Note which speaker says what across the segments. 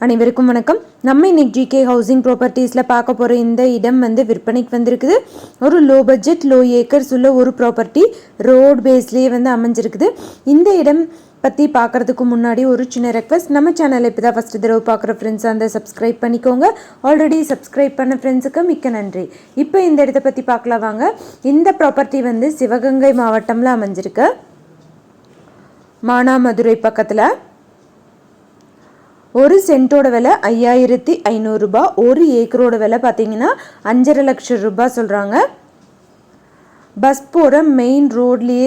Speaker 1: அனைவருக்கும் வணக்கம். நம்ம இன்னைக்கு ஜிகே ஹவுசிங் ப்ராப்பர்ட்டிஸில் பார்க்க போகிற இந்த இடம் விற்பனைக்கு வந்திருக்குது. ஒரு லோ பட்ஜெட் லோ ஏக்கர்ஸ் உள்ள ஒரு ப்ராப்பர்ட்டி ரோட் பேஸ்லேயே அமைஞ்சிருக்குது. இந்த இடம் பற்றி பார்க்குறதுக்கு முன்னாடி ஒரு சின்ன ரெக்வஸ்ட், நம்ம சேனலை இப்போ தான் ஃபஸ்ட்டு தடவை பார்க்குற ஃப்ரெண்ட்ஸ் அந்த சப்ஸ்கிரைப் பண்ணிக்கோங்க. ஆல்ரெடி சப்ஸ்கிரைப் பண்ண ஃப்ரெண்ட்ஸுக்கு மிக்க நன்றி. இப்போ இந்த இடத்தை பற்றி பார்க்கலாம் வாங்க. இந்த ப்ராப்பர்ட்டி சிவகங்கை மாவட்டமில் அமைஞ்சிருக்கு. மானாமதுரை பக்கத்தில். ஒரு சென்ட்டோட விலை 5500 ரூபாய். ஒரு ஏக்கரோட விலை பார்த்தீங்கன்னா 5.5 லட்சம் ரூபாய் சொல்கிறாங்க. பஸ் போகிற மெயின் ரோட்லேயே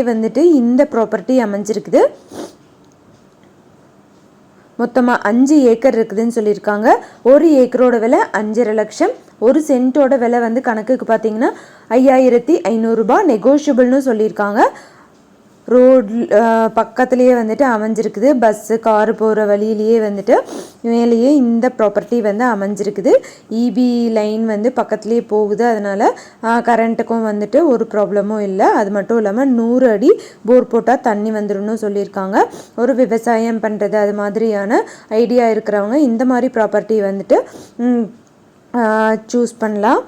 Speaker 1: இந்த ப்ராப்பர்ட்டி அமைஞ்சிருக்குது. மொத்தமாக 5 ஏக்கர் இருக்குதுன்னு சொல்லியிருக்காங்க. ஒரு ஏக்கரோட விலை 5.5 லட்சம். ஒரு சென்ட்டோட விலை கணக்குக்கு பார்த்தீங்கன்னா 5500 ரூபாய். நெகோஷியபிள்னு சொல்லியிருக்காங்க. ரோட் பக்கத்துலேயே அமைஞ்சிருக்குது. பஸ்ஸு காரு போகிற வழியிலேயே மேலேயே இந்த ப்ராப்பர்ட்டி அமைஞ்சிருக்குது. இபி லைன் பக்கத்துலேயே போகுது. அதனால் கரண்ட்டுக்கும் ஒரு ப்ராப்ளமும் இல்லை. அது மட்டும் இல்லாமல் 100 அடி போர் போட்டால் தண்ணி வந்துடும்னு சொல்லியிருக்காங்க. ஒரு விவசாயம் பண்ணுறது அது மாதிரியான ஐடியா இருக்கிறவங்க இந்த மாதிரி ப்ராப்பர்ட்டி சூஸ் பண்ணலாம்.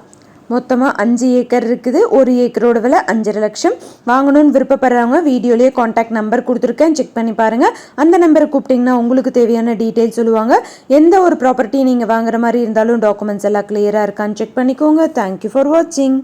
Speaker 1: மொத்தமாக 5 ஏக்கர் இருக்குது. ஒரு ஏக்கரோட விலை 5.5 லட்சம். வாங்கணும்னு விருப்பப்படுறவங்க வீடியோலேயே காண்டாக்ட் நம்பர் கொடுத்துருக்கேன், செக் பண்ணி பாருங்கள். அந்த நம்பரை கூப்பிட்டிங்கன்னா உங்களுக்கு தேவையான டீட்டெயில்ஸ் சொல்லுவாங்க. எந்த ஒரு ப்ராப்பர்ட்டி நீங்கள் வாங்குற மாதிரி இருந்தாலும் டாக்குமெண்ட்ஸ் எல்லாம் கிளியராக இருக்கான்னு செக் பண்ணிக்கோங்க. தேங்க்யூ ஃபார் வாட்சிங்.